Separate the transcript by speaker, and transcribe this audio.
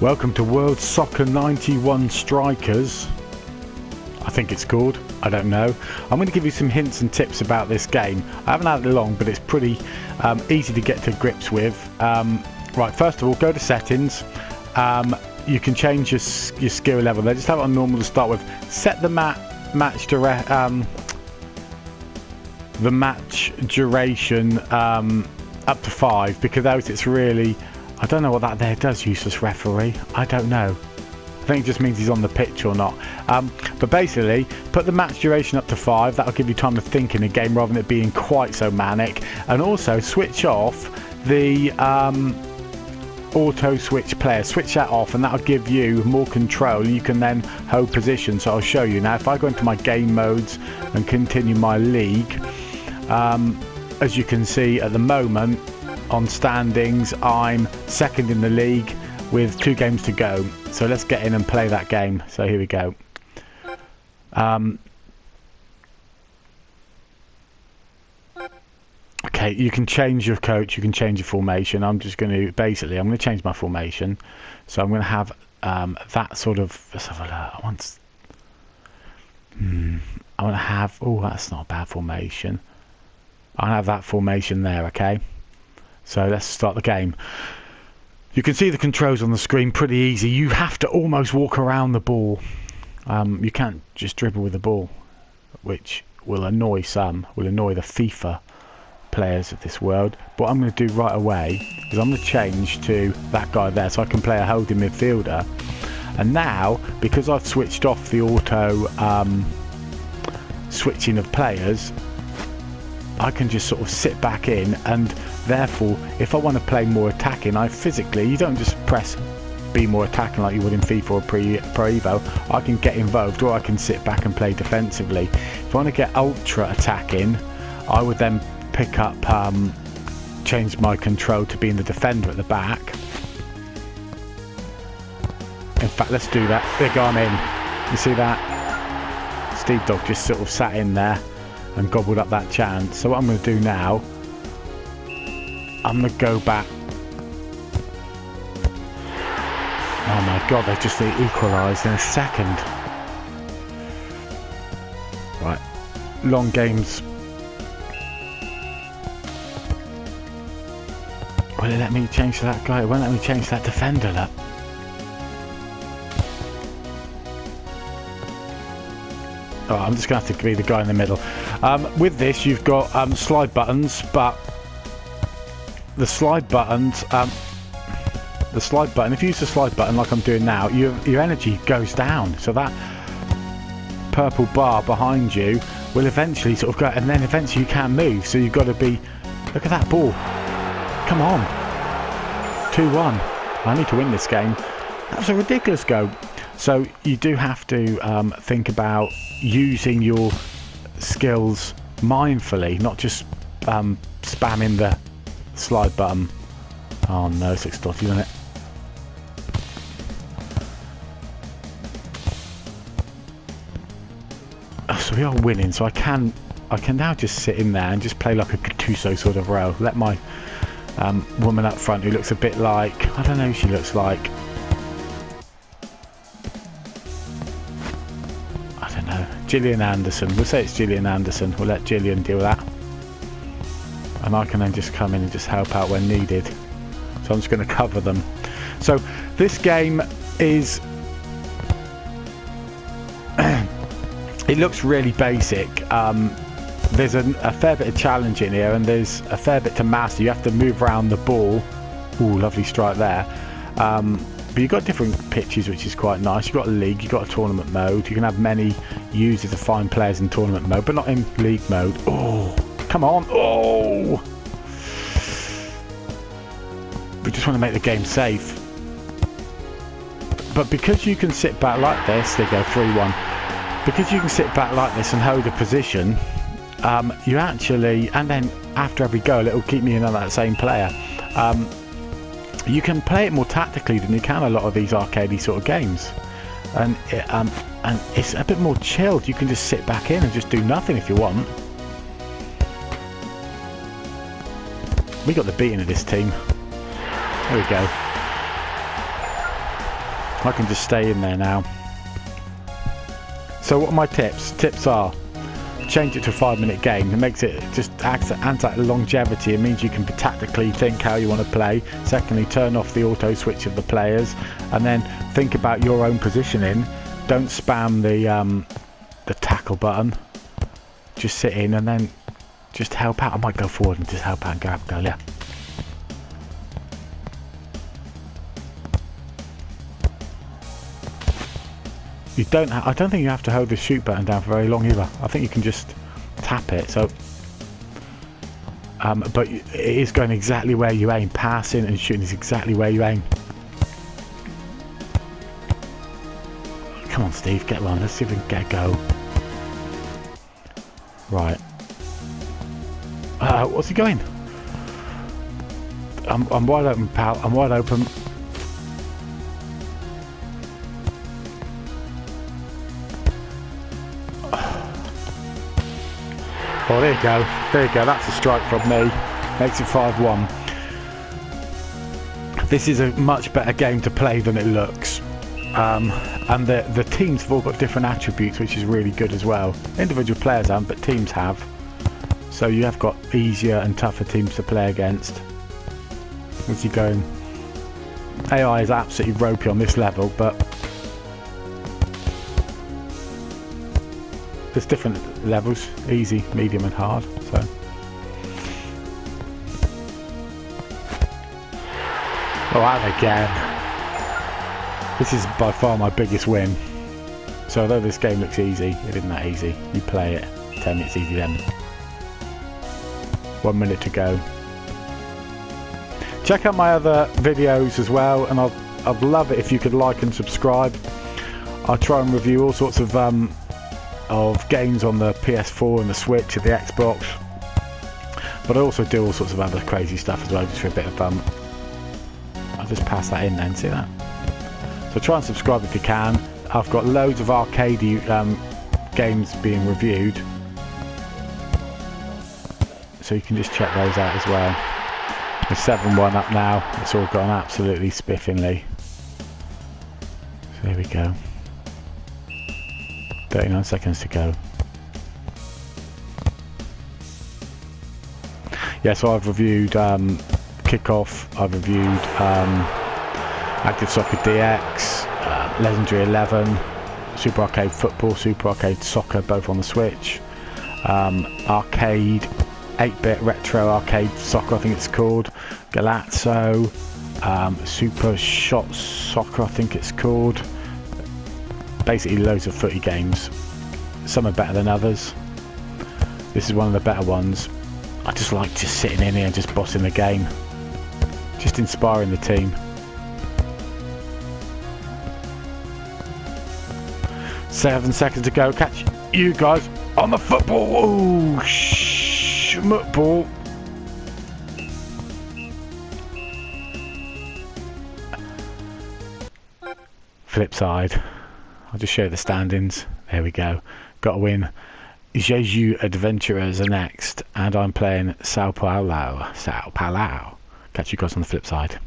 Speaker 1: Welcome to World Soccer 91 Strikers. I think it's called. I don't know. I'm going to give you some hints and tips about this game. I haven't had it long, but it's pretty easy to get to grips with. Right, first of all, go to settings. You can change your skill level there. Just have it on normal to start with. Set the match duration up to 5, because those it's really... I don't know what that there does, useless referee. I don't know. I think it just means he's on the pitch or not. But basically, put the match duration up to 5. That'll give you time to think in a game rather than it being quite so manic. And also switch off the auto switch player. Switch that off and that'll give you more control. You can then hold position. So I'll show you. Now if I go into my game modes and continue my league, as you can see at the moment, on standings, I'm second in the league with 2 games to go. So let's get in and play that game. So here we go. Okay, you can change your coach, you can change your formation. I'm just going to, basically, I'm going to change my formation. So I'm going to have that sort of, let's have a look. I want to have, oh, that's not a bad formation. I'll have that formation there, okay? So let's start the game. You can see the controls on the screen, pretty easy. You have to almost walk around the ball. You can't just dribble with the ball, which will annoy some, will annoy the FIFA players of this world. But what I'm going to do right away is I'm going to change to that guy there so I can play a holding midfielder. And now, because I've switched off the auto switching of players, I can just sort of sit back in, and therefore if I want to play more attacking, I physically, you don't just press be more attacking like you would in FIFA or Pro Evo. I can get involved, or I can sit back and play defensively. If I want to get ultra attacking, I would then pick up change my control to being the defender at the back. In fact, let's do that. There, go, I'm in. You see that? Steve Dog just sort of sat in there and gobbled up that chance. So what I'm going to do now, I'm going to go back. Oh my god, they just equalised in a second. Right, long games. Will it let me change to that guy? It won't let me change to that defender, look. Oh, I'm just going to have to be the guy in the middle. With this, you've got slide buttons, but the slide buttons, if you use the slide button like I'm doing now, your energy goes down. So that purple bar behind you will eventually sort of go, and then eventually you can't move. So you've got to be, look at that ball. Come on. 2-1. I need to win this game. That was a ridiculous goal. So you do have to think about using your skills mindfully, not just spamming the slide button. Oh no, it's dotty, isn't it? Oh, so we are winning, so I can now just sit in there and just play like a Gattuso sort of role. Let my woman up front, who looks a bit like, I don't know who she looks like. Gillian Anderson. We'll say it's Gillian Anderson. We'll let Gillian deal with that. And I can then just come in and just help out when needed. So I'm just going to cover them. So this game is... it looks really basic. There's a fair bit of challenge in here, and there's a fair bit to master. You have to move around the ball. Ooh, lovely strike there. But you've got different pitches, which is quite nice. You've got a league, you've got a tournament mode. You can have many users to find players in tournament mode, but not in league mode. Oh, come on. Oh! We just want to make the game safe. But because you can sit back like this, they go 3-1. Because you can sit back like this and hold a position, you actually, and then after every goal, it'll keep me in on that same player. You can play it more tactically than you can a lot of these arcadey sort of games, and it's a bit more chilled. You can just sit back in and just do nothing if you want. We got the beating of this team. There we go. I can just stay in there now. So what are my tips? Tips are, change it to a 5-minute game. It makes it just adds longevity. It means you can tactically think how you want to play. Secondly, turn off the auto switch of the players, and then think about your own positioning. Don't spam the tackle button. Just sit in and then just help out. I might go forward and just help out and grab a goal. Yeah. You don't. I don't think you have to hold the shoot button down for very long either. I think you can just tap it. So, but it is going exactly where you aim. Passing and shooting is exactly where you aim. Come on, Steve, get one. Let's see if we can get a go. Right. What's he going? I'm wide open, pal. I'm wide open. Oh, there you go. There you go. That's a strike from me. Makes it 5-1. This is a much better game to play than it looks. And the teams have all got different attributes, which is really good as well. Individual players haven't, but teams have. So you have got easier and tougher teams to play against. What's he going? AI is absolutely ropey on this level, but there's different levels, easy, medium and hard. So oh, out again. This is by far my biggest win. So although this game looks easy, it isn't that easy. You play it, 10 minutes easy then. 1 minute to go. Check out my other videos as well, and I'd love it if you could like and subscribe. I try and review all sorts of games on the PS4 and the Switch and the Xbox, but I also do all sorts of other crazy stuff as well, just for a bit of fun. I'll just pass that in then, see that? So try and subscribe if you can. I've got loads of arcade games being reviewed, so you can just check those out as well. We're 7-1 up now. It's all gone absolutely spiffingly. So there we go. 39 seconds to go. Yeah, so I've reviewed Kickoff, I've reviewed Active Soccer DX, Legendary 11, Super Arcade Football, Super Arcade Soccer, both on the Switch, Arcade 8-bit Retro Arcade Soccer, I think it's called, Galazzo, Super Shot Soccer, I think it's called. Basically loads of footy games. Some are better than others. This is one of the better ones. I just like just sitting in here and just bossing the game, just inspiring the team. 7 seconds to go. Catch you guys on the football. Oh, schmuckball. Flip side. I'll just show you the standings. There we go. Got a win. Jeju Adventurers are next, and I'm playing Sao Paulo. Catch you guys on the flip side.